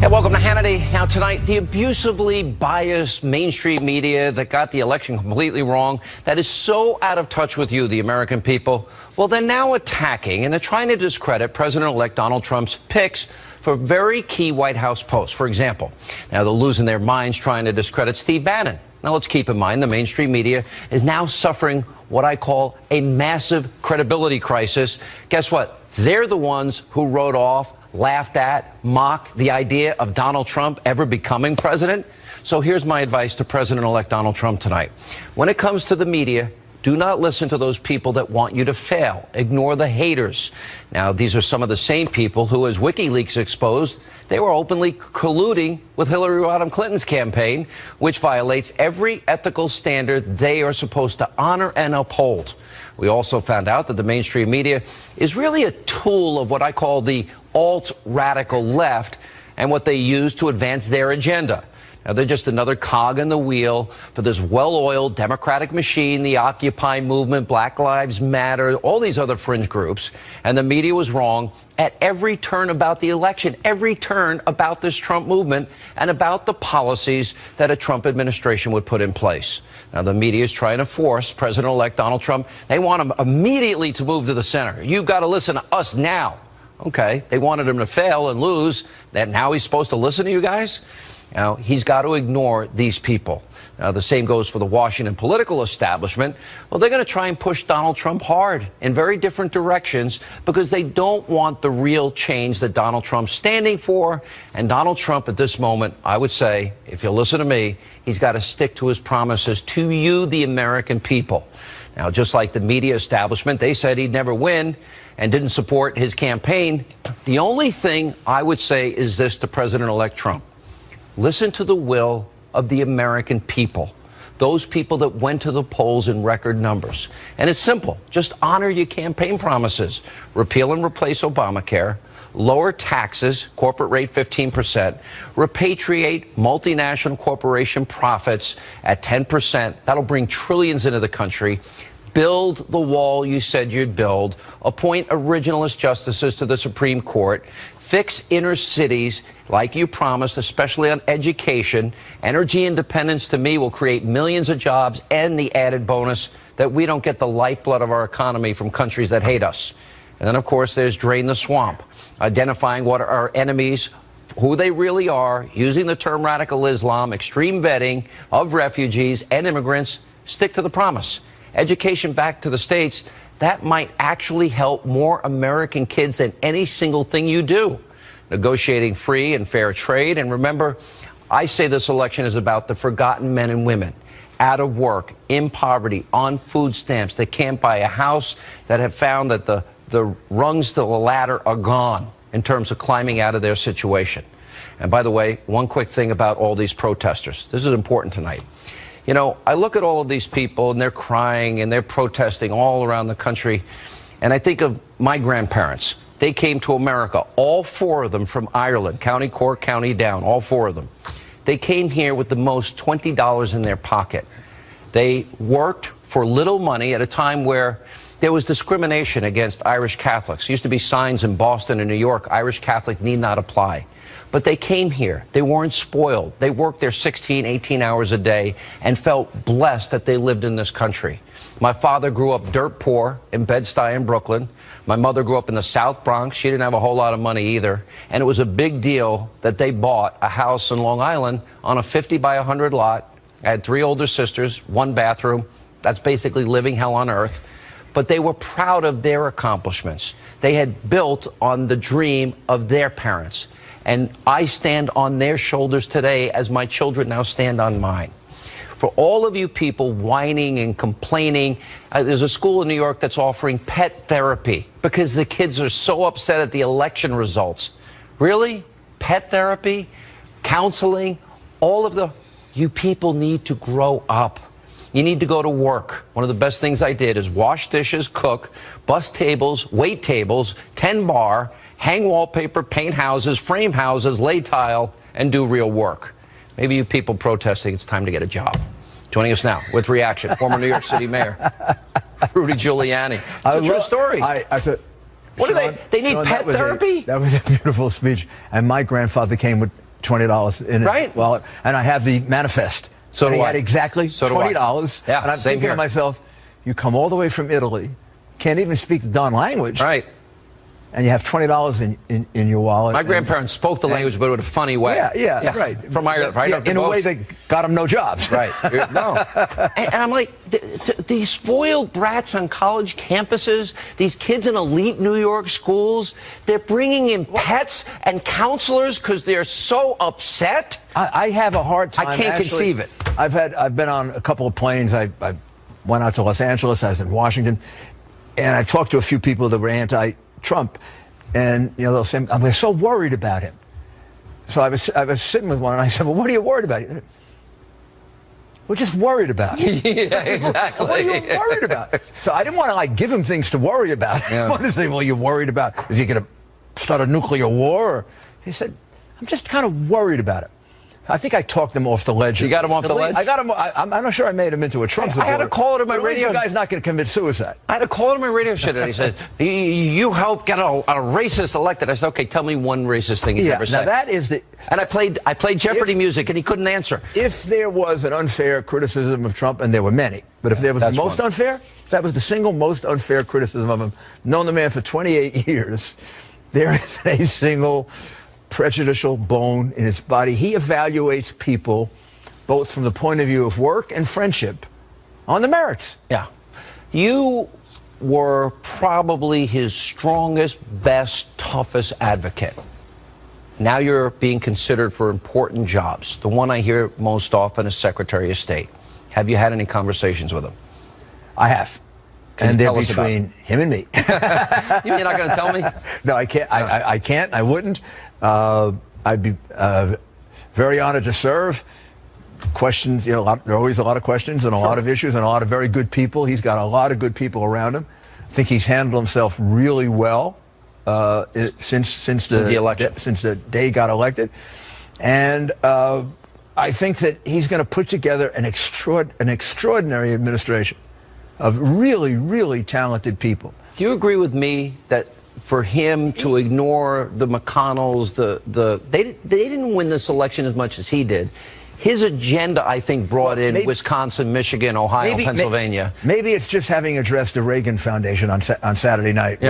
Hey, welcome to Hannity. Now tonight, the abusively biased mainstream media that got the election completely wrong, that is so out of touch with you, the American people, well, they're now attacking and they're trying to discredit President-elect Donald Trump's picks for very key White House posts. For example, now they're losing their minds trying to discredit Steve Bannon. Now, let's keep in mind the mainstream media is now suffering what I call a massive credibility crisis. Guess what? They're the ones who wrote off, laughed at, mocked the idea of Donald Trump ever becoming president. So here's my advice to President-elect Donald Trump tonight. When it comes to the media, do not listen to those people that want you to fail. Ignore the haters. Now, these are some of the same people who, as WikiLeaks exposed, they were openly colluding with Hillary Rodham Clinton's campaign, which violates every ethical standard they are supposed to honor and uphold. We also found out that the mainstream media is really a tool of what I call the alt-radical left and what they use to advance their agenda. Now, they're just another cog in the wheel for this well-oiled Democratic machine, the Occupy movement, Black Lives Matter, all these other fringe groups. And the media was wrong at every turn about the election, every turn about this Trump movement and about the policies that a Trump administration would put in place. Now, the media is trying to force President-elect Donald Trump. They want him immediately to move to the center. You've got to listen to us now. Okay, they wanted him to fail and lose. That now he's supposed to listen to you guys? Now, he's got to ignore these people. Now, the same goes for the Washington political establishment. Well, they're going to try and push Donald Trump hard in very different directions because they don't want the real change that Donald Trump's standing for. And Donald Trump at this moment, I would say, if you'll listen to me, he's got to stick to his promises to you, the American people. Now, just like the media establishment, they said he'd never win and didn't support his campaign. The only thing I would say is this to President-elect Trump. Listen to the will of the American people, those people that went to the polls in record numbers. And it's simple. Just honor your campaign promises. Repeal and replace Obamacare, lower taxes, corporate rate 15%, repatriate multinational corporation profits at 10%. That'll bring trillions into the country. Build the wall you said you'd build. Appoint originalist justices to the Supreme Court. Fix inner cities like you promised, especially on education. Energy independence, to me, will create millions of jobs and the added bonus that we don't get the lifeblood of our economy from countries that hate us. And then, of course, there's drain the swamp, identifying what are our enemies, who they really are, using the term radical Islam, extreme vetting of refugees and immigrants. Stick to the promise. Education back to the states, that might actually help more American kids than any single thing you do. Negotiating free and fair trade. And remember, I say this election is about the forgotten men and women out of work, in poverty, on food stamps, that can't buy a house, that have found that the rungs to the ladder are gone in terms of climbing out of their situation. And by the way, one quick thing about all these protesters. This is important tonight. You know, I look at all of these people and they're crying and they're protesting all around the country. And I think of my grandparents. They came to America, all four of them from Ireland, County Cork, County Down, all four of them. They came here with the most $20 in their pocket. They worked for little money at a time where there was discrimination against Irish Catholics. There used to be signs in Boston and New York, Irish Catholic need not apply. But they came here. They weren't spoiled. They worked their 16, 18 hours a day and felt blessed that they lived in this country. My father grew up dirt poor in Bed-Stuy in Brooklyn. My mother grew up in the South Bronx. She didn't have a whole lot of money either. And it was a big deal that they bought a house in Long Island on a 50 by 100 lot. I had three older sisters, one bathroom. That's basically living hell on earth. But they were proud of their accomplishments. They had built on the dream of their parents. And I stand on their shoulders today as my children now stand on mine. For all of you people whining and complaining, there's a school in New York that's offering pet therapy because the kids are so upset at the election results. Really? Pet therapy? Counseling? All of the... You people need to grow up. You need to go to work. One of the best things I did is wash dishes, cook, bus tables, wait tables, 10 bar, hang wallpaper, paint houses, frame houses, lay tile, and do real work. Maybe you people protesting, it's time to get a job. Joining us now with reaction, former New York City Mayor Rudy Giuliani. It's a true story. What Sean, do they need Sean, pet therapy? That was a beautiful speech. And my grandfather came with $20 in his wallet, and I have the manifest. So and do he I. had exactly So do $20. Yeah, and I'm same thinking here. to myself, you come all the way from Italy, can't even speak the darn language. Right. And you have $20 in your wallet. My grandparents spoke the language, but in a funny way. Yeah, right. From Ireland, right? Yeah, in a way that got them no jobs. Right. No. And I'm like, these spoiled brats on college campuses, these kids in elite New York schools, they're bringing in pets and counselors because they're so upset. I have a hard time. I can't actually, conceive it. I've been on a couple of planes. I went out to Los Angeles. I was in Washington, and I've talked to a few people that were anti-Trump, and they'll say, "We're so worried about him." So I was sitting with one, and I said, "Well, what are you worried about?" We're just worried about him. Yeah, exactly. What are you worried about? So I didn't want to give him things to worry about. I wanted to say, "Well, you're worried about, is he going to start a nuclear war?" He said, "I'm just kind of worried about it." I think I talked him off the ledge. You got him off the ledge? I got him. I'm not sure I made him into a Trump supporter. I had a call to my radio. The guy's not going to commit suicide. I had a call to my radio show, and he said, "You helped get a racist elected." I said, "Okay, tell me one racist thing he's ever said." Now that is the. And I played Jeopardy music, and he couldn't answer. If there was an unfair criticism of Trump, and there were many, but if there was the most unfair, that was the single most unfair criticism of him. Known the man for 28 years, there is a single prejudicial bone in his body. He evaluates people both from the point of view of work and friendship on the merits. Yeah. You were probably his strongest, best, toughest advocate. Now you're being considered for important jobs. The one I hear most often is Secretary of State. Have you had any conversations with him? I have. And they're between him and me. You're not going to tell me? No, I can't. I can't. I wouldn't. I'd be very honored to serve. Questions, there are always a lot of questions and a lot of issues and a lot of very good people. He's got a lot of good people around him. I think he's handled himself really well since the election, since the day he got elected. And I think that he's going to put together an extraordinary administration of really, really talented people. Do you agree with me that for him to ignore the McConnells, they didn't win this election as much as he did? His agenda, I think, brought in Wisconsin, Michigan, Ohio, Pennsylvania. Maybe it's just having addressed the Reagan Foundation on Saturday night,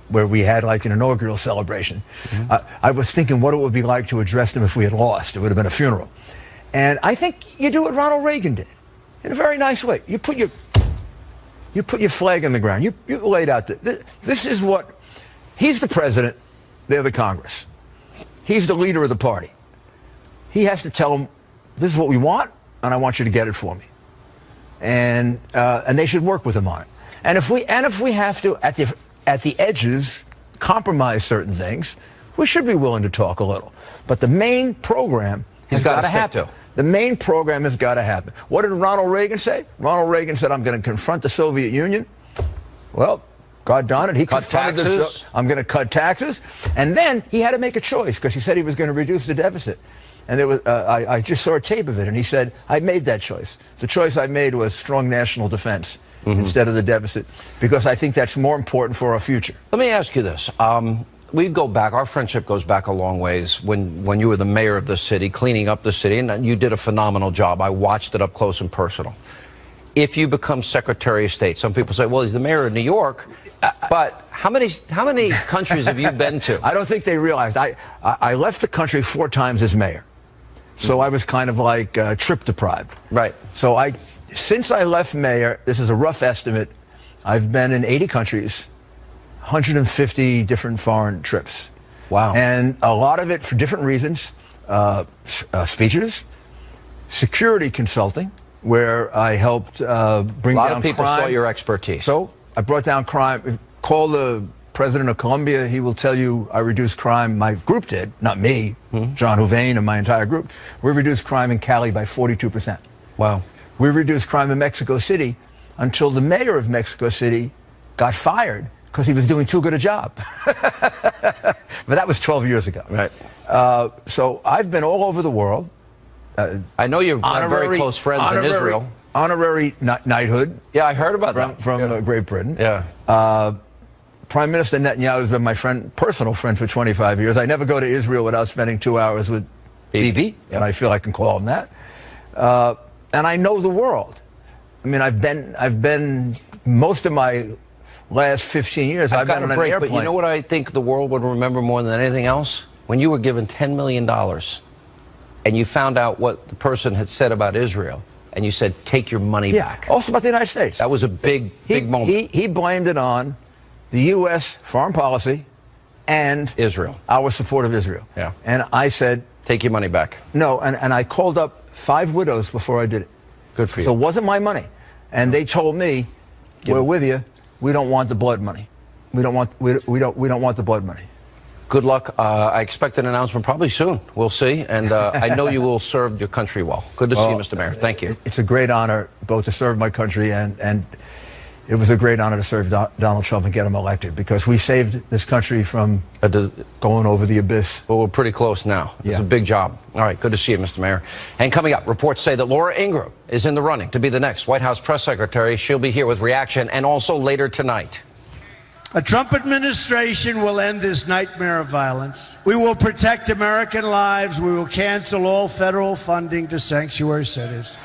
where we had an inaugural celebration. I was thinking what it would be like to address them if we had lost. It would have been a funeral. And I think you do what Ronald Reagan did in a very nice way. You put your flag in the ground. You laid out this is what. He's the president. They're the Congress. He's the leader of the party. He has to tell them, this is what we want, and I want you to get it for me. And they should work with him on it. And if we have to, at the edges, compromise certain things, we should be willing to talk a little. But the main program has got to happen. The main program has got to happen. What did Ronald Reagan say? Ronald Reagan said, I'm going to confront the Soviet Union. Well, God darn it, he confronted this. I'm going to cut taxes. And then he had to make a choice because he said he was going to reduce the deficit. And there was, I just saw a tape of it, and he said, I made that choice. The choice I made was strong national defense instead of the deficit, because I think that's more important for our future. Let me ask you this. We go back, our friendship goes back a long ways when you were the mayor of the city, cleaning up the city, and you did a phenomenal job. I watched it up close and personal. If you become Secretary of State, some people say, well, he's the mayor of New York, but how many countries have you been to? I don't think they realized. I left the country 4 times as mayor. So I was kind of like trip deprived. Right. So since I left mayor, this is a rough estimate, I've been in 80 countries, 150 different foreign trips. Wow. And a lot of it for different reasons. Speeches, security consulting, where I helped bring down crime. A lot of people saw your expertise. So I brought down crime. Call the president of Colombia. He will tell you I reduced crime. My group did, not me, John Houvain and my entire group. We reduced crime in Cali by 42%. Wow. We reduced crime in Mexico City until the mayor of Mexico City got fired because he was doing too good a job. But that was 12 years ago. Right. So I've been all over the world. I know you're very close friends in Israel. Honorary knighthood. Yeah, I heard about that. From Great Britain. Yeah. Prime Minister Netanyahu has been my personal friend for 25 years. I never go to Israel without spending 2 hours with BB, and I feel I can call him that. And I know the world. I mean, I've been most of my last 15 years, I've been on an airplane. But you know what I think the world would remember more than anything else? When you were given $10 million and you found out what the person had said about Israel, and you said, take your money back. Also about the United States. That was a big moment. He blamed it on the U.S. foreign policy and Israel, our support of Israel. Yeah. And I said, take your money back. No, and I called up 5 widows before I did it. Good for you. So it wasn't my money. And they told me, we're with you. We don't want the blood money. We don't want the blood money. Good luck. I expect an announcement probably soon. We'll see. And I know you will serve your country well. Good to see you, Mr. Mayor. Thank you. It's a great honor both to serve my country and it was a great honor to serve Donald Trump and get him elected, because we saved this country from going over the abyss. Well, we're pretty close now. It's a big job. All right, good to see you, Mr. Mayor. And coming up, reports say that Laura Ingraham is in the running to be the next White House press secretary. She'll be here with reaction, and also later tonight. A Trump administration will end this nightmare of violence. We will protect American lives. We will cancel all federal funding to sanctuary cities.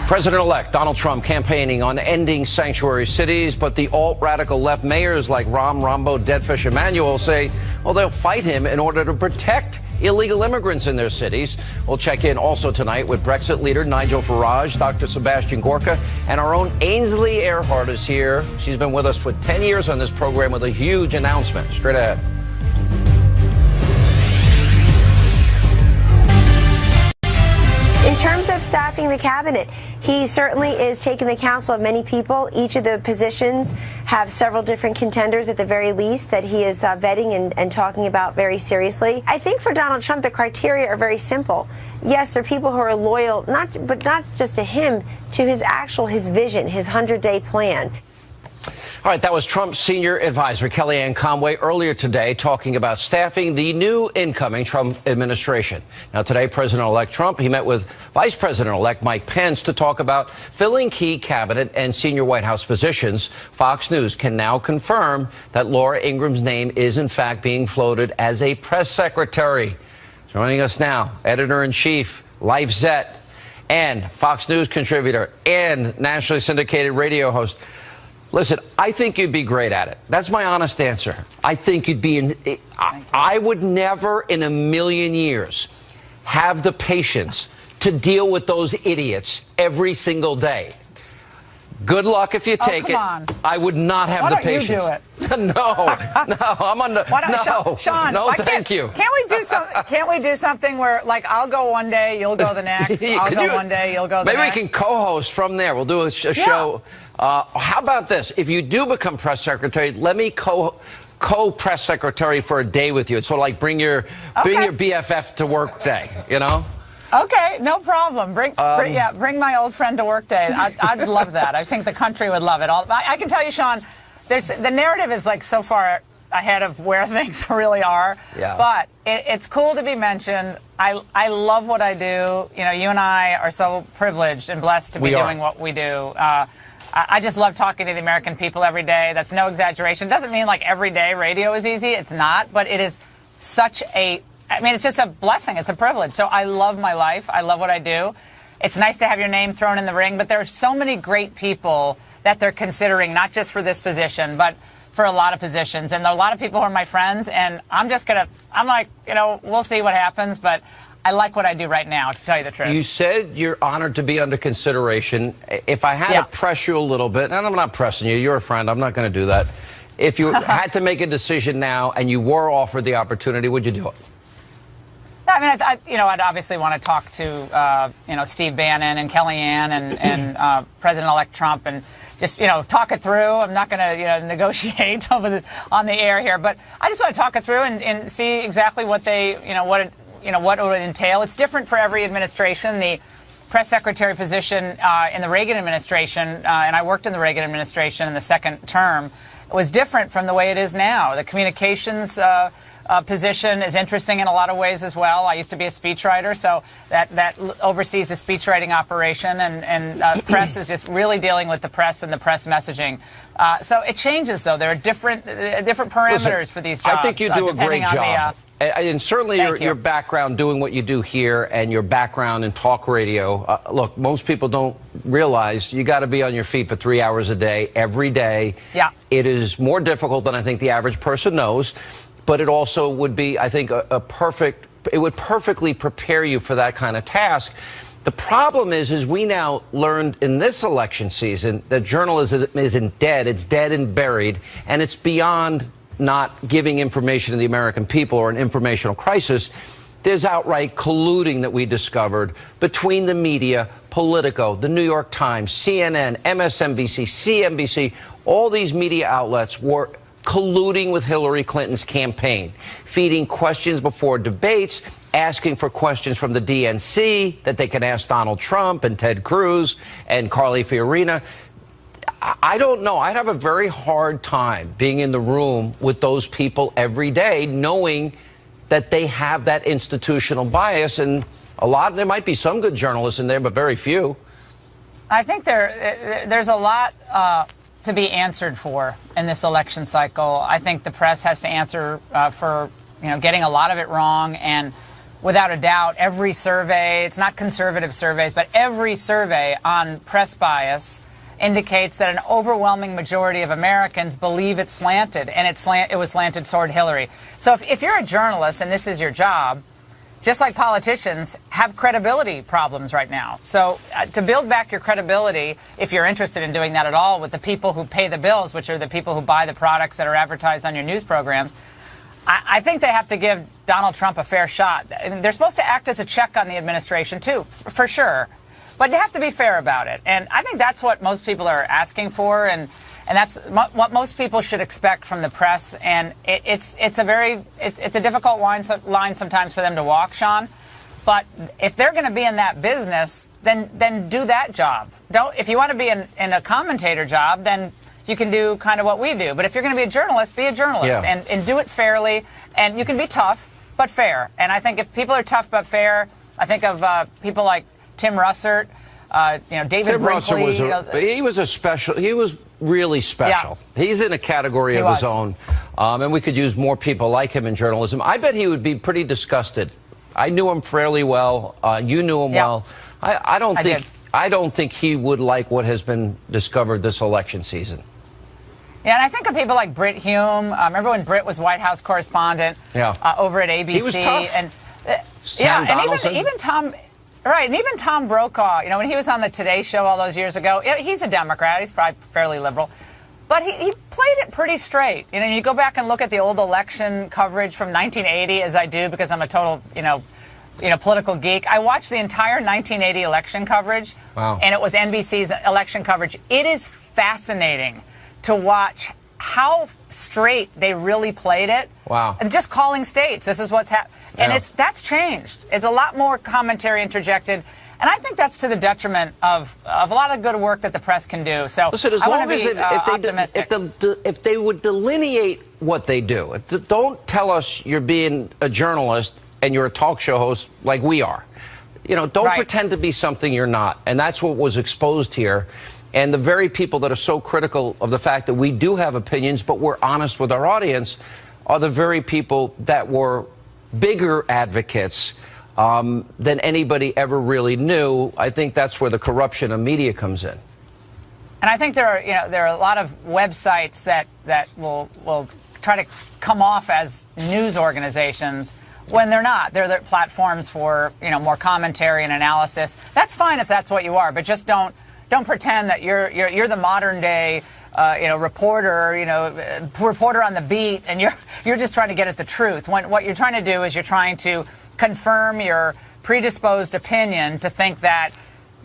President-elect Donald Trump campaigning on ending sanctuary cities, but the alt-radical left mayors like Rahm, Rambo, Deadfish, Emanuel say, well, they'll fight him in order to protect illegal immigrants in their cities. We'll check in also tonight with Brexit leader Nigel Farage, Dr. Sebastian Gorka, and our own Ainsley Earhart is here. She's been with us for 10 years on this program with a huge announcement. Straight ahead. In terms of staffing the cabinet, he certainly is taking the counsel of many people. Each of the positions have several different contenders at the very least that he is vetting and talking about very seriously. I think for Donald Trump, the criteria are very simple. Yes, there are people who are loyal, but not just to him, to his vision, his 100-day plan. All right, that was Trump's senior advisor, Kellyanne Conway, earlier today talking about staffing the new incoming Trump administration. Now, today, President-elect Trump, he met with Vice President-elect Mike Pence to talk about filling key cabinet and senior White House positions. Fox News can now confirm that Laura Ingraham's name is, in fact, being floated as a press secretary. Joining us now, editor-in-chief, Life Zet, and Fox News contributor, and nationally syndicated radio host. Listen, I think you'd be great at it. That's my honest answer. I think you'd be I would never in a million years have the patience to deal with those idiots every single day. Good luck if you take it. On. I would not have the patience. Why don't you do No, it? I'm on the. Sean, no, thank you. Can't we do something where, like, I'll go one day, you'll go the next. I'll go one day, you'll go the next. Maybe we can co-host from there. We'll do a show. How about this? If you do become press secretary, let me co-press secretary for a day with you. It's sort of like bring your BFF to work day, you know? Okay, no problem. Bring my old friend to work day. I'd love that. I think the country would love it. I can tell you, Sean, the narrative is like so far ahead of where things really are. Yeah. But it's cool to be mentioned. I love what I do. You know, you and I are so privileged and blessed to be doing what we do. I just love talking to the American people every day. That's no exaggeration. It doesn't mean like every day radio is easy. It's not. But it is such it's just a blessing. It's a privilege. So I love my life. I love what I do. It's nice to have your name thrown in the ring. But there are so many great people that they're considering, not just for this position, but for a lot of positions. And there are a lot of people who are my friends. And I'm like, we'll see what happens. But I like what I do right now, to tell you the truth. You said you're honored to be under consideration. If I had to press you a little bit, and I'm not pressing you, you're a friend, I'm not going to do that. If you had to make a decision now and you were offered the opportunity, would you do it? I mean, I'd obviously want to talk to, Steve Bannon and Kellyanne and President-elect Trump and just, talk it through. I'm not going to, negotiate on the air here, but I just want to talk it through and see exactly what they, what it would entail. It's different for every administration. The press secretary position in the Reagan administration, and I worked in the Reagan administration in the second term, was different from the way it is now. The communications position is interesting in a lot of ways as well. I used to be a speechwriter, so that oversees the speechwriting operation, and press is just really dealing with the press and the press messaging. So it changes, though. There are different parameters for these jobs. I think you do a great job. And certainly your background doing what you do here and your background in talk radio. Look, most people don't realize you got to be on your feet for 3 hours a day, every day. Yeah. It is more difficult than I think the average person knows. But it also would be, I think, it would perfectly prepare you for that kind of task. The problem is we now learned in this election season that journalism isn't dead. It's dead and buried. And it's beyond not giving information to the American people or an informational crisis. There's outright colluding that we discovered between the media, Politico, the New York Times, CNN, MSNBC, CNBC. All these media outlets were colluding with Hillary Clinton's campaign, feeding questions before debates, asking for questions from the DNC that they can ask Donald Trump and Ted Cruz and Carly Fiorina. I don't know. I'd have a very hard time being in the room with those people every day, knowing that they have that institutional bias. And there might be some good journalists in there, but very few. I think there's a lot to be answered for in this election cycle. I think the press has to answer for getting a lot of it wrong, and without a doubt, every survey, it's not conservative surveys, but every survey on press bias indicates that an overwhelming majority of Americans believe it's slanted, and it was slanted toward Hillary. So if you're a journalist and this is your job, just like politicians, have credibility problems right now. So to build back your credibility, if you're interested in doing that at all, with the people who pay the bills, which are the people who buy the products that are advertised on your news programs, I think they have to give Donald Trump a fair shot. I mean, they're supposed to act as a check on the administration, too, for sure. But they have to be fair about it. And I think that's what most people are asking for, and that's what most people should expect from the press. And it's a difficult line sometimes for them to walk, Sean. But if they're going to be in that business, then do that job. If you want to be in a commentator job, then you can do kind of what we do. But if you're going to be a journalist, be a journalist, and do it fairly. And you can be tough, but fair. And I think if people are tough but fair, I think of people like Tim Russert, David Tim Brinkley. He was really special. Yeah. He's in a category of his own, and we could use more people like him in journalism. I bet he would be pretty disgusted. I knew him fairly well. You knew him well. I don't think he would like what has been discovered this election season. Yeah, and I think of people like Brit Hume. Remember when Brit was White House correspondent over at ABC? He was tough. And Sam Donaldson. And even Tom. Right, and even Tom Brokaw, when he was on the Today Show all those years ago, he's a Democrat, he's probably fairly liberal, but he played it pretty straight. You go back and look at the old election coverage from 1980, as I do because I'm a total, political geek. I watched the entire 1980 election coverage, and it was NBC's election coverage. It is fascinating to watch how straight they really played it. Wow. And just calling states, this is what's happening. And that's changed. It's a lot more commentary interjected. And I think that's to the detriment of a lot of good work that the press can do. So listen, as I long want to be optimistic. If they would delineate what they do, don't tell us you're being a journalist and you're a talk show host like we are. Don't pretend to be something you're not. And that's what was exposed here. And the very people that are so critical of the fact that we do have opinions, but we're honest with our audience, are the very people that were bigger advocates than anybody ever really knew. I think that's where the corruption of media comes in. And I think there are a lot of websites that will try to come off as news organizations when they're not. They're platforms for more commentary and analysis. That's fine if that's what you are, but just don't pretend that you're the modern day reporter, reporter on the beat, and you're just trying to get at the truth. When what you're trying to do is you're trying to confirm your predisposed opinion to think that,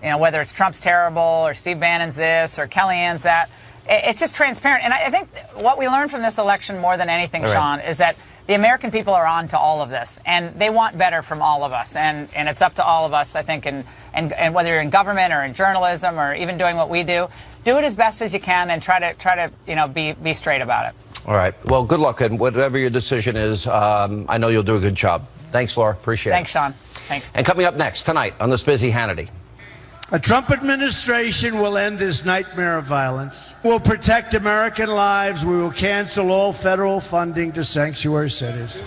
whether it's Trump's terrible or Steve Bannon's this or Kellyanne's that, it's just transparent. And I think what we learned from this election more than anything, Sean, is that the American people are on to all of this, and they want better from all of us. And it's up to all of us, I think, and whether you're in government or in journalism or even doing what we do it as best as you can and try to be straight about it. All right. Well, good luck, and whatever your decision is, I know you'll do a good job. Thanks, Laura. Appreciate it. Thanks, Sean. Thanks. And coming up next tonight on This Busy Hannity. A Trump administration will end this nightmare of violence. We'll protect American lives. We will cancel all federal funding to sanctuary cities.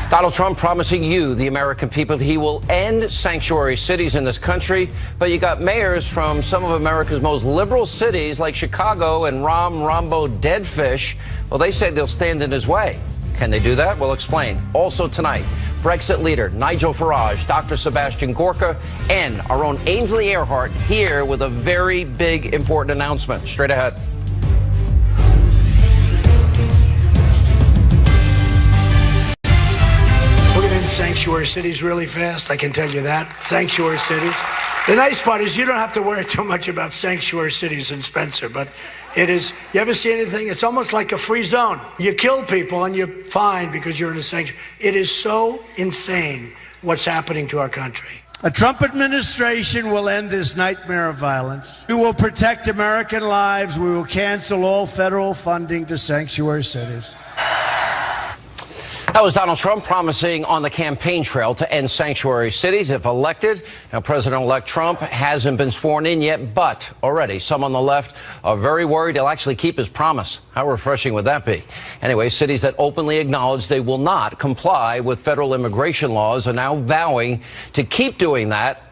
Donald Trump promising you, the American people, he will end sanctuary cities in this country. But you got mayors from some of America's most liberal cities like Chicago and Rambo Deadfish. Well, they say they'll stand in his way. Can they do that? We'll explain. Also tonight, Brexit leader Nigel Farage, Dr. Sebastian Gorka, and our own Ainsley Earhart here with a very big, important announcement. Straight ahead. We're going to end sanctuary cities really fast, I can tell you that. Sanctuary cities. The nice part is you don't have to worry too much about sanctuary cities in Spencer, but it is, you ever see anything? It's almost like a free zone. You kill people and you're fine because you're in a sanctuary. It is so insane what's happening to our country. A Trump administration will end this nightmare of violence. We will protect American lives. We will cancel all federal funding to sanctuary cities. That was Donald Trump promising on the campaign trail to end sanctuary cities if elected. Now, President-elect Trump hasn't been sworn in yet, but already some on the left are very worried he'll actually keep his promise. How refreshing would that be? Anyway, cities that openly acknowledge they will not comply with federal immigration laws are now vowing to keep doing that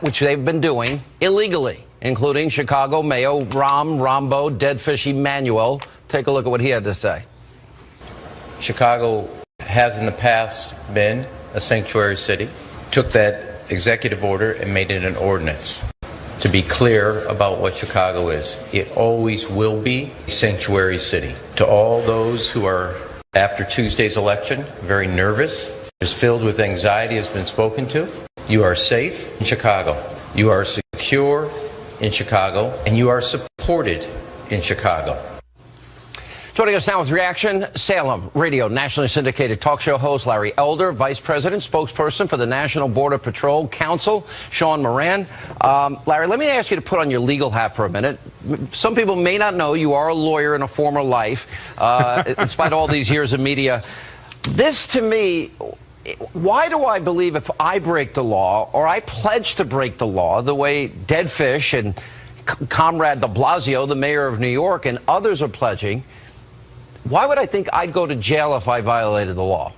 which they've been doing illegally, including Chicago Mayor Rambo Deadfish Emanuel. Take a look at what he had to say. Chicago has in the past been a sanctuary city, took that executive order and made it an ordinance. To be clear about what Chicago is, it always will be a sanctuary city. To all those who are, after Tuesday's election, very nervous, is filled with anxiety has been spoken to, you are safe in Chicago. You are secure in Chicago, and you are supported in Chicago. Joining us now with reaction, Salem Radio nationally syndicated talk show host Larry Elder, Vice President, spokesperson for the National Border Patrol Council, Sean Moran. Larry, let me ask you to put on your legal hat for a minute. Some people may not know you are a lawyer in a former life, in spite of all these years of media. This, to me, why do I believe if I break the law or I pledge to break the law the way Deadfish and Comrade de Blasio, the mayor of New York, and others are pledging, why would I think I'd go to jail if I violated the law?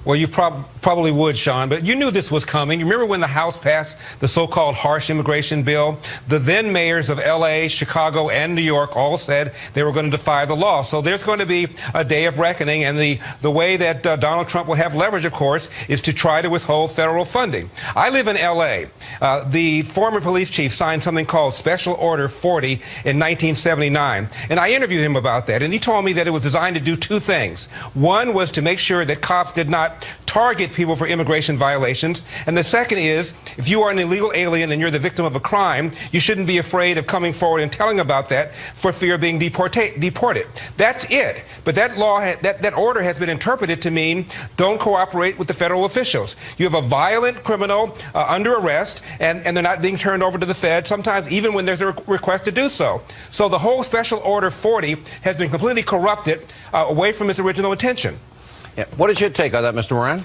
Well, you probably would, Sean, but you knew this was coming. You remember when the House passed the so-called harsh immigration bill? The then mayors of L.A., Chicago, and New York all said they were going to defy the law. So there's going to be a day of reckoning, and the way that Donald Trump will have leverage, of course, is to try to withhold federal funding. I live in L.A. The former police chief signed something called Special Order 40 in 1979, and I interviewed him about that, and he told me that it was designed to do two things. One was to make sure that cops did not target people for immigration violations. And the second is, if you are an illegal alien and you're the victim of a crime, you shouldn't be afraid of coming forward and telling about that for fear of being deported. That's it. But that law, that order has been interpreted to mean don't cooperate with the federal officials. You have a violent criminal under arrest, and they're not being turned over to the Fed, sometimes even when there's a request to do so. So the whole Special Order 40 has been completely corrupted away from its original intention. Yeah. What is your take on that, Mr. Moran?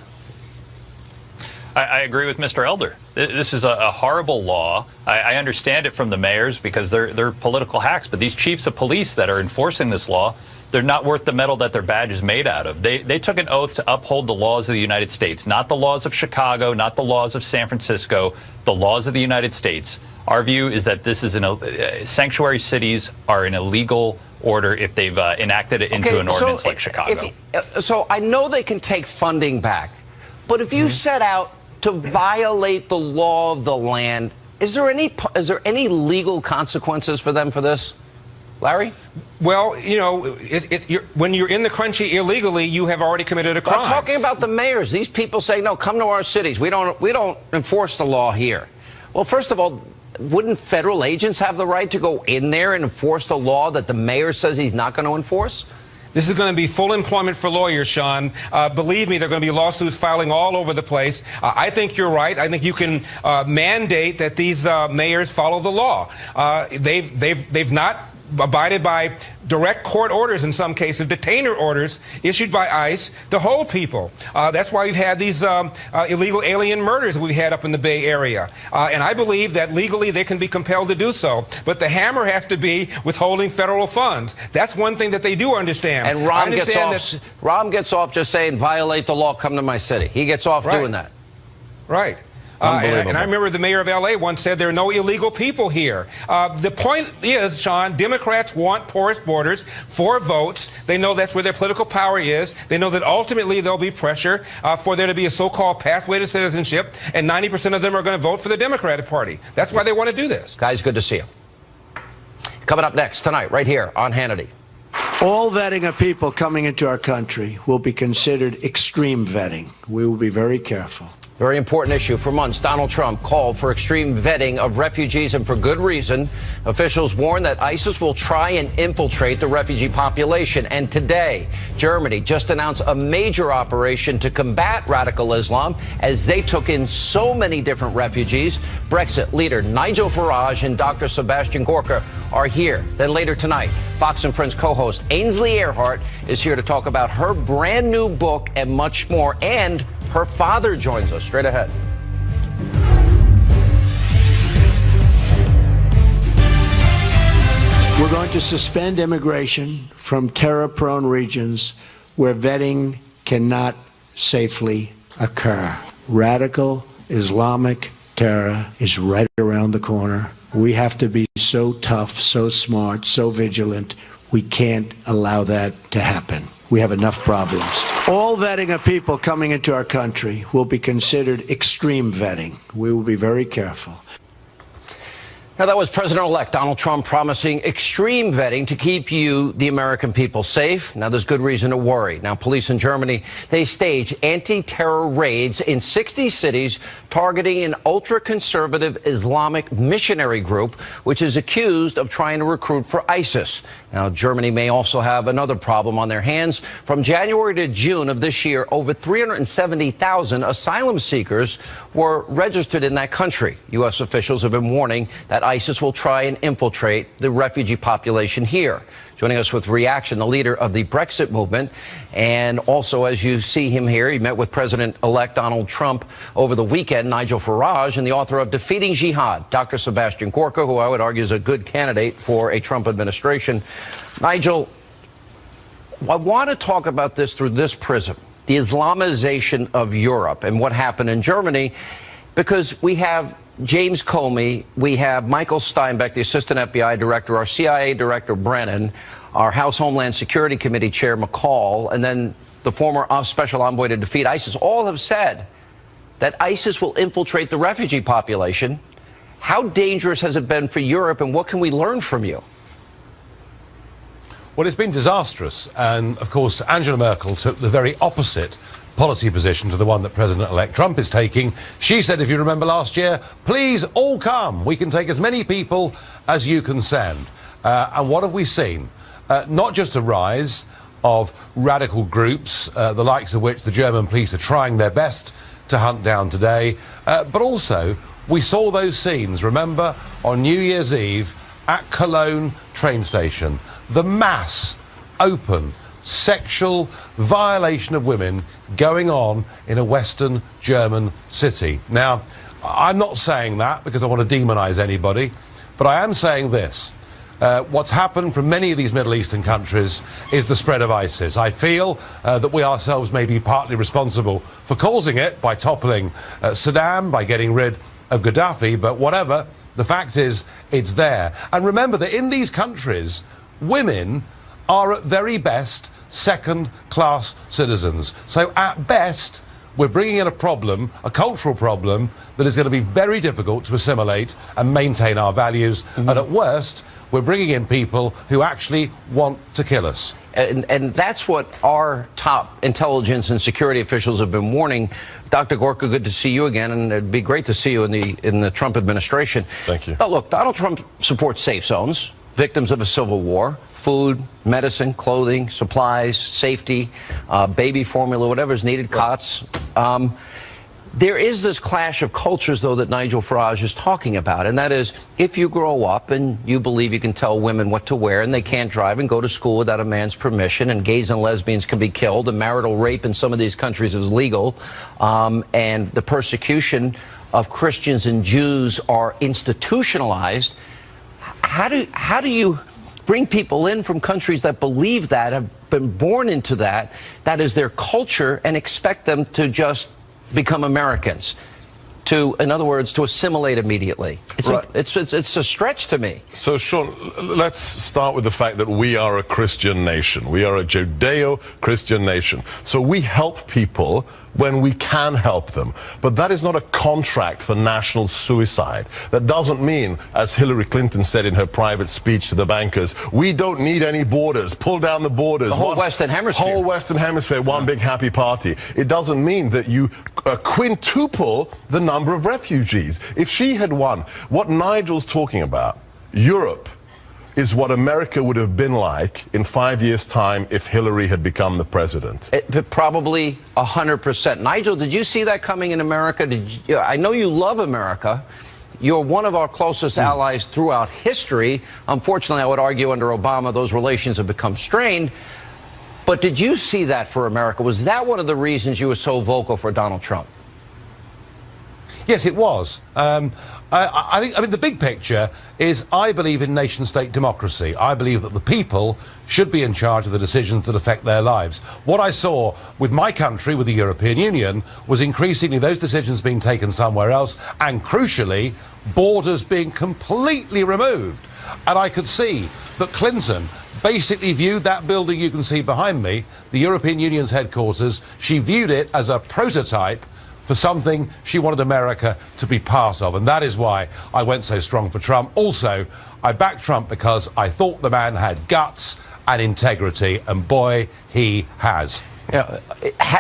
I agree with Mr. Elder. This is a horrible law. I understand it from the mayors because they're political hacks, but these chiefs of police that are enforcing this law, they're not worth the metal that their badge is made out of. They took an oath to uphold the laws of the United States, not the laws of Chicago, not the laws of San Francisco, the laws of the United States. Our view is that this is sanctuary cities are an illegal order if they've enacted it into an ordinance like Chicago. So I know they can take funding back, but if you set out to violate the law of the land, is there any legal consequences for them for this, Larry? Well, you know, when you're in the country illegally, you have already committed a crime. I'm talking about the mayors. These people say, no, come to our cities. We don't enforce the law here. Well, first of all, wouldn't federal agents have the right to go in there and enforce the law that the mayor says he's not going to enforce? This is going to be full employment for lawyers, Sean. Believe me, there are going to be lawsuits filing all over the place. I think you're right. I think you can mandate that these mayors follow the law. They've not abided by direct court orders in some cases, detainer orders issued by ICE to hold people. That's why we've had these illegal alien murders we've had up in the Bay Area. And I believe that legally they can be compelled to do so. But the hammer has to be withholding federal funds. That's one thing that they do understand. And Rahm gets off just saying, violate the law, come to my city. He gets off doing that. Right. And I remember the mayor of L.A. once said there are no illegal people here. The point is, Sean, Democrats want porous borders for votes. They know that's where their political power is. They know that ultimately there'll be pressure for there to be a so-called pathway to citizenship, and 90% of them are going to vote for the Democratic Party. That's why they want to do this. Guys, good to see you. Coming up next tonight, right here on Hannity. All vetting of people coming into our country will be considered extreme vetting. We will be very careful. Very important issue. For months, Donald Trump called for extreme vetting of refugees, and for good reason. Officials warn that ISIS will try and infiltrate the refugee population. And today, Germany just announced a major operation to combat radical Islam as they took in so many different refugees. Brexit leader Nigel Farage and Dr. Sebastian Gorka are here. Then later tonight, Fox and Friends co-host Ainsley Earhart is here to talk about her brand new book and much more. And her father joins us straight ahead. We're going to suspend immigration from terror-prone regions where vetting cannot safely occur. Radical Islamic terror is right around the corner. We have to be so tough, so smart, so vigilant. We can't allow that to happen. We have enough problems. All vetting of people coming into our country will be considered extreme vetting. We will be very careful. Now, that was President-elect Donald Trump promising extreme vetting to keep you, the American people, safe. Now, there's good reason to worry. Now, police in Germany, they stage anti-terror raids in 60 cities targeting an ultra-conservative Islamic missionary group, which is accused of trying to recruit for ISIS. Now, Germany may also have another problem on their hands. From January to June of this year, over 370,000 asylum seekers were registered in that country. U.S. officials have been warning that ISIS will try and infiltrate the refugee population here. Joining us with reaction, the leader of the Brexit movement, and also, as you see him here, he met with President-elect Donald Trump over the weekend, Nigel Farage, and the author of Defeating Jihad, Dr. Sebastian Gorka, who I would argue is a good candidate for a Trump administration. Nigel, I want to talk about this through this prism, the Islamization of Europe and what happened in Germany, because we have James Comey, we have Michael Steinbeck, the assistant FBI director, our CIA director Brennan, our House Homeland Security Committee chair McCall, and then the former special envoy to defeat ISIS, all have said that ISIS will infiltrate the refugee population. How dangerous has it been for Europe, and what can we learn from you? Well, it's been disastrous. And, of course, Angela Merkel took the very opposite policy position to the one that President-elect Trump is taking. She said, if you remember last year, please all come. We can take as many people as you can send. And what have we seen? Not just a rise of radical groups, the likes of which the German police are trying their best to hunt down today, but also we saw those scenes, remember, on New Year's Eve at Cologne train station. The mass, open, sexual violation of women going on in a Western German city. Now, I'm not saying that because I want to demonize anybody, but I am saying this. What's happened from many of these Middle Eastern countries is the spread of ISIS. I feel that we ourselves may be partly responsible for causing it by toppling Saddam, by getting rid of Gaddafi, but whatever, the fact is it's there. And remember that in these countries, women are at very best second-class citizens. So at best, we're bringing in a problem, a cultural problem, that is going to be very difficult to assimilate and maintain our values. And at worst, we're bringing in people who actually want to kill us. And that's what our top intelligence and security officials have been warning. Dr. Gorka, good to see you again, and it'd be great to see you in the Trump administration. Thank you. But look, Donald Trump supports safe zones, victims of a civil war, food, medicine, clothing, supplies, safety, baby formula, whatever's needed, cots. There is this clash of cultures, though, that Nigel Farage is talking about, and that is if you grow up and you believe you can tell women what to wear and they can't drive and go to school without a man's permission, and gays and lesbians can be killed, and marital rape in some of these countries is legal, and the persecution of Christians and Jews are institutionalized, how do you bring people in from countries that believe that, have been born into that, that is their culture, and expect them to just become Americans, to, in other words, to assimilate immediately? It's a stretch to me. So, Sean, let's start with the fact that we are a Christian nation. We are a Judeo-Christian nation. So we help people when we can help them. But that is not a contract for national suicide. That doesn't mean, as Hillary Clinton said in her private speech to the bankers, we don't need any borders. Pull down the borders. The whole Western Hemisphere. Whole Western Hemisphere, one big happy party. It doesn't mean that you quintuple the number of refugees. If she had won, what Nigel's talking about, Europe is what America would have been like in 5 years' time if Hillary had become the president. Probably 100%. Nigel, did you see that coming in America? I know you love America. You're one of our closest allies throughout history. Unfortunately, I would argue under Obama, those relations have become strained. But did you see that for America? Was that one of the reasons you were so vocal for Donald Trump? Yes, it was. I mean, the big picture is I believe in nation-state democracy. I believe that the people should be in charge of the decisions that affect their lives. What I saw with my country, with the European Union, was increasingly those decisions being taken somewhere else, and crucially, borders being completely removed. And I could see that Clinton basically viewed that building you can see behind me, the European Union's headquarters, she viewed it as a prototype for something she wanted America to be part of. And that is why I went so strong for Trump. Also, I backed Trump because I thought the man had guts and integrity, and boy, he has. Yeah,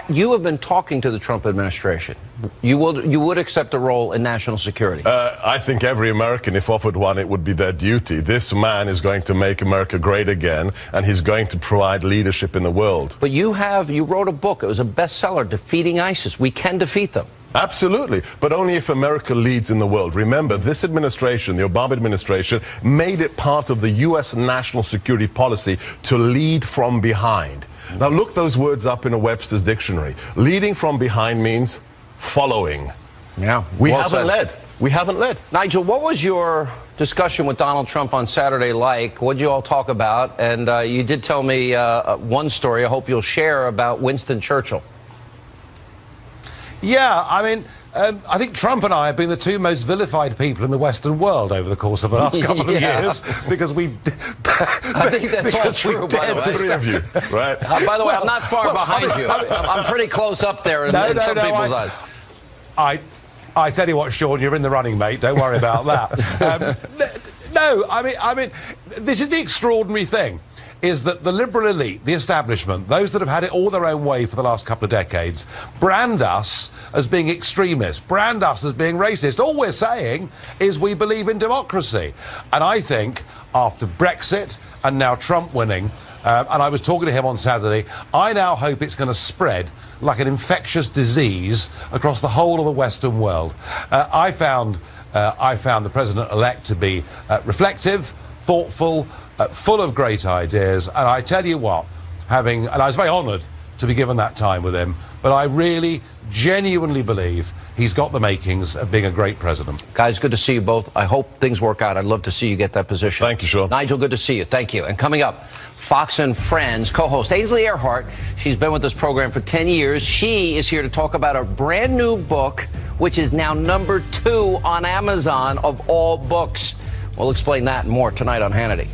you have been talking to the Trump administration. You would accept a role in national security? I think every American, if offered one, it would be their duty. This man is going to make America great again, and he's going to provide leadership in the world. But you wrote a book. It was a bestseller, Defeating ISIS. We can defeat them. Absolutely, but only if America leads in the world. Remember, this administration, the Obama administration, made it part of the U.S. national security policy to lead from behind. Now look those words up in a Webster's dictionary. Leading from behind means following. Yeah, we haven't led. We haven't led. Nigel, what was your discussion with Donald Trump on Saturday like? What did you all talk about? And you did tell me one story I hope you'll share about Winston Churchill. Yeah, I mean, I think Trump and I have been the two most vilified people in the Western world over the course of the last couple of years, because we... I think that's all true, by the way. Three of you, right? By the way, I'm not far behind you. I'm pretty close up there in some people's eyes. I tell you what, Sean, you're in the running, mate. Don't worry about that. No, I mean, this is the extraordinary thing, is that the liberal elite, the establishment, those that have had it all their own way for the last couple of decades, brand us as being extremists, brand us as being racist. All we're saying is we believe in democracy. And I think after Brexit and now Trump winning, and I was talking to him on Saturday, I now hope it's going to spread like an infectious disease across the whole of the Western world. I found the president-elect to be reflective, thoughtful, full of great ideas, and I tell you what, and I was very honoured to be given that time with him, but I really, genuinely believe he's got the makings of being a great president. Guys, good to see you both. I hope things work out. I'd love to see you get that position. Thank you, Sean. Nigel, good to see you. Thank you. And coming up, Fox and Friends co-host Ainsley Earhardt. She's been with this program for 10 years. She is here to talk about a brand new book, which is now #2 on Amazon of all books. We'll explain that and more tonight on Hannity.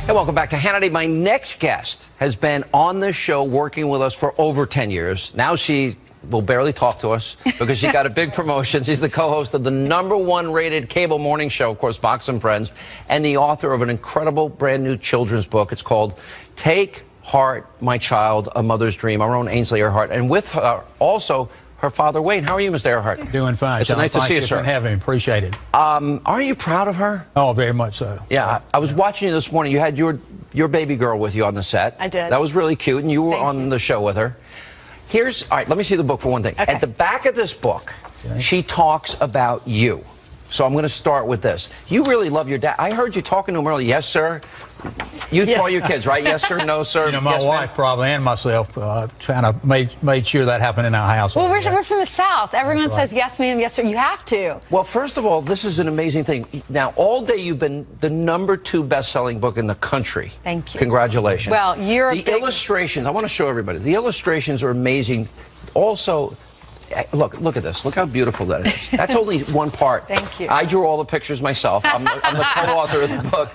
Hey, welcome back to Hannity. My next guest has been on this show working with us for over 10 years. Now she will barely talk to us because she got a big promotion. She's the co-host of the #1 rated cable morning show, of course, Fox and Friends, and the author of an incredible brand new children's book. It's called Take Heart, My Child, A Mother's Dream, our own Ainsley Earhart. And with her, also, her father, Wayne. How are you, Mr. Earhart? Doing fine. It's nice to see you, sir. Thank you for having me. Appreciate it. Are you proud of her? Oh, very much so. Yeah, I was watching you this morning. You had your baby girl with you on the set. I did. That was really cute, and you were on the show with her. All right, let me see the book for one thing. Okay. At the back of this book, she talks about you. So I'm going to start with this. You really love your dad. I heard you talking to him earlier. Yes, sir. You tell your kids, right? Yes, sir. No, sir. You know, my yes, wife probably and myself trying to made sure that happened in our house. Well, we're from the South. Everyone says yes, ma'am, yes, sir. You have to. Well, first of all, this is an amazing thing. Now, all day you've been the #2 best-selling book in the country. Thank you. Congratulations. Well, you're the illustrations. I want to show everybody. The illustrations are amazing. Also, look at this. Look how beautiful that is. That's only one part. Thank you. I drew all the pictures myself. I'm the co-author of the book.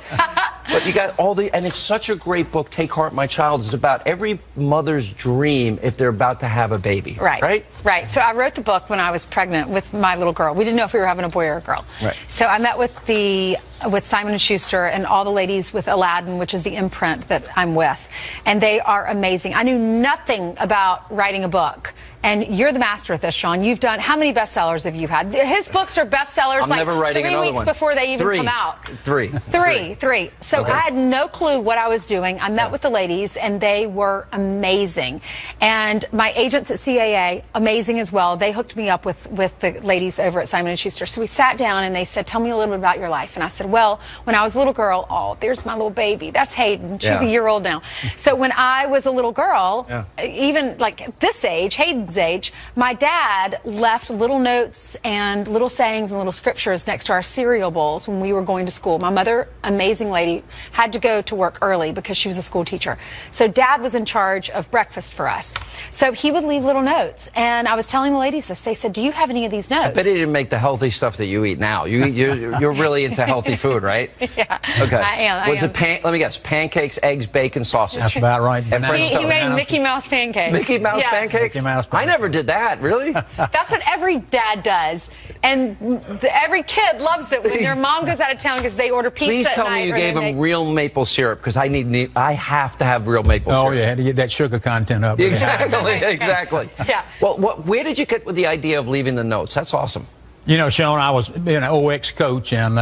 But you got and it's such a great book, Take Heart, My Child. It's about every mother's dream if they're about to have a baby. Right. So I wrote the book when I was pregnant with my little girl. We didn't know if we were having a boy or a girl. Right. So I met with Simon & Schuster and all the ladies with Aladdin, which is the imprint that I'm with. And they are amazing. I knew nothing about writing a book. And you're the master at this, Sean. You've done, how many bestsellers have you had? His books are bestsellers I'm never writing 3 another weeks one. before they even come out. Three. So Okay. I had no clue what I was doing. I met with the ladies, and they were amazing. And my agents at CAA, amazing as well. They hooked me up with the ladies over at Simon & Schuster. So we sat down, and they said, tell me a little bit about your life. And I said, well, when I was a little girl, there's my little baby. That's Hayden. She's a year old now. So when I was a little girl, even like at this age, Hayden's age, my dad left little notes and little sayings and little scriptures next to our cereal bowls when we were going to school. My mother, amazing lady, had to go to work early because she was a school teacher. So Dad was in charge of breakfast for us. So he would leave little notes. And I was telling the ladies this. They said, do you have any of these notes? I bet he didn't make the healthy stuff that you eat now. You're really into healthy food, right? Yeah. Okay. I am. Let me guess. Pancakes, eggs, bacon, sausage. That's about right. And French He toast. made Mickey Mouse pancakes. Mickey Mouse pancakes? Mickey Mouse I never did that. Really? That's what every dad does. And every kid loves it when their mom goes out of town because they order pizza Please at tell night. me you gave him real maple syrup because I have to have real maple syrup. Oh, yeah, had to get that sugar content up. Exactly. Yeah. Well, where did you get with the idea of leaving the notes? That's awesome. You know, Sean, I was being an OX coach, and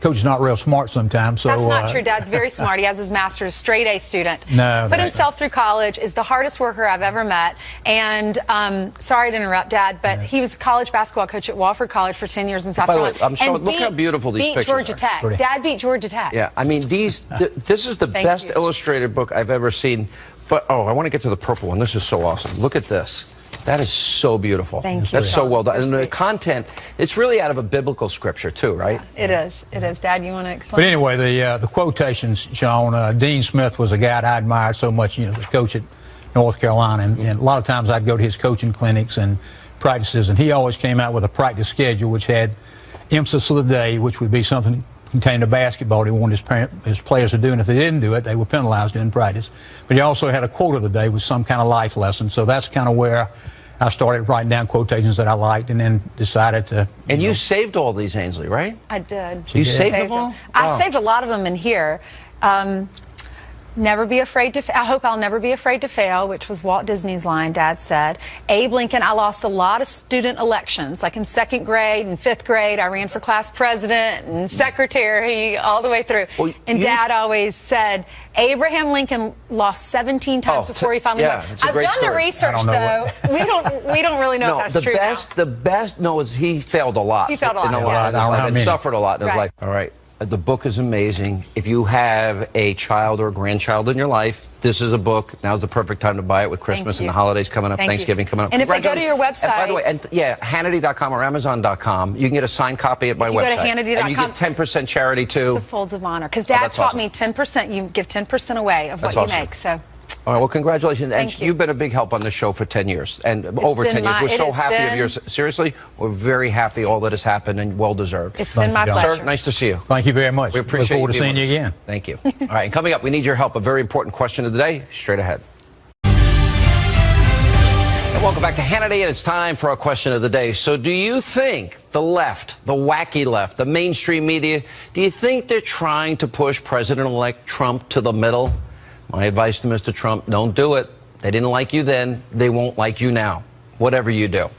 coach is not real smart sometimes. So That's not true. Dad's very smart. He has his master's, straight A student. No, Put himself through college, is the hardest worker I've ever met. And sorry to interrupt, Dad, but he was a college basketball coach at Wofford College for 10 years in South By the way, Carolina. I'm showing, look how beautiful these beat pictures Georgia are. Tech. Pretty. Dad beat Georgia Tech. Yeah, I mean, this is the best you. illustrated book I've ever seen. But, I want to get to the purple one. This is so awesome. Look at this. That is so beautiful. Thank you. That's so well done. And the Sweet. content, it's really out of a biblical scripture, too, right? It is. It is. Dad, you want to explain? But anyway, the quotations, Sean, Dean Smith was a guy I admired so much, the coach at North Carolina. And a lot of times I'd go to his coaching clinics and practices, and he always came out with a practice schedule which had emphasis of the day, which would be something containing a basketball he wanted his players to do, and if they didn't do it, they were penalized during practice. But he also had a quote of the day with some kind of life lesson. So that's kind of where I started writing down quotations that I liked, and then decided to. And you saved all these, Ainsley, right? I did. You saved them all? I saved a lot of them in here. Never be afraid to. I hope I'll never be afraid to fail, which was Walt Disney's line. Dad said. Abe Lincoln. I lost a lot of student elections, like in 2nd grade and 5th grade. I ran for class president and secretary all the way through. Well, and Dad always said Abraham Lincoln lost 17 times before he finally won. It's a I've great done story. the research though. we don't really know if that's true. The best. No, he failed a lot. He failed a lot. In a lot of his life, and suffered a lot in his life. All right. The book is amazing. If you have a child or a grandchild in your life, this is a book. Now's the perfect time to buy it with Christmas and the holidays coming up, Thanksgiving coming up. And if they go to your website. And by the way, Hannity.com or Amazon.com, you can get a signed copy at my website. Go to Hannity.com. And you give 10% charity to Folds of Honor. Because Dad taught me 10%. You give 10% away of what you make. So. All right, well, congratulations. And Thank you. you've been a big help on the show for 10 years and over 10 years. We're so happy of yours. Seriously, we're very happy all that has happened and well deserved. It's been my pleasure. Sir, nice to see you. Thank you very much. We appreciate Look forward to seeing you again. Thank you. All right, and coming up, we need your help. A very important question of the day, straight ahead. Welcome back to Hannity, and it's time for our question of the day. So do you think the left, the wacky left, the mainstream media, do you think they're trying to push President-elect Trump to the middle? My advice to Mr. Trump, don't do it. They didn't like you then. They won't like you now, whatever you do.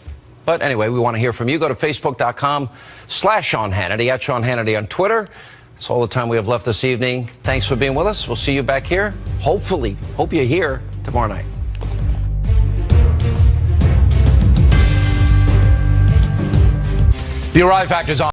But anyway, we want to hear from you. Go to Facebook.com/Sean Hannity, at Sean Hannity on Twitter. That's all the time we have left this evening. Thanks for being with us. We'll see you back here. Hopefully, hope you're here tomorrow night. The Arrive Factor's on.